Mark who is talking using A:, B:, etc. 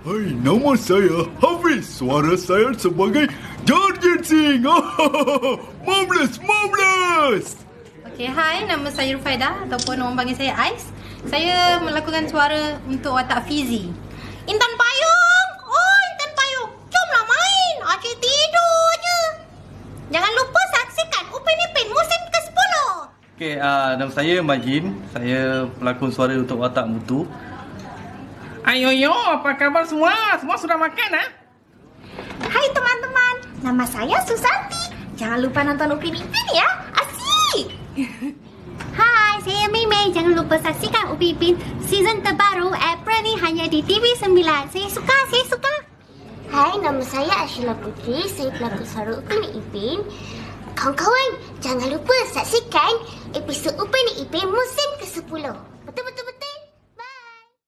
A: Hai, nama saya Hafiz. Suara saya sebagai Jarjit Singh. Marvelous.
B: Okey, hai, nama saya Rufaida ataupun orang panggil saya Ais. Saya melakukan suara untuk watak Fizi. Intan Payung! Oh, Intan Payung! Jomlah main! Acik tidur je. Jangan lupa saksikan Upin Ipin musim ke-10.
C: Okey, nama saya Majin. Saya pelakon suara untuk watak Mutu.
D: Ayo, apa kabar semua? Semua sudah makan, ha?
E: Hai teman-teman, nama saya Susanti. Jangan lupa nonton Upin Ipin ya, asik. Hai, saya Mei. Jangan lupa saksikan Upin Ipin season terbaru April ni hanya di TV9. Saya suka. Hai, nama saya Ashila Putri. Saya pelakon suara Upin Ipin. Kawan-kawan, jangan lupa saksikan episod Upin Ipin musim ke-10. Betul.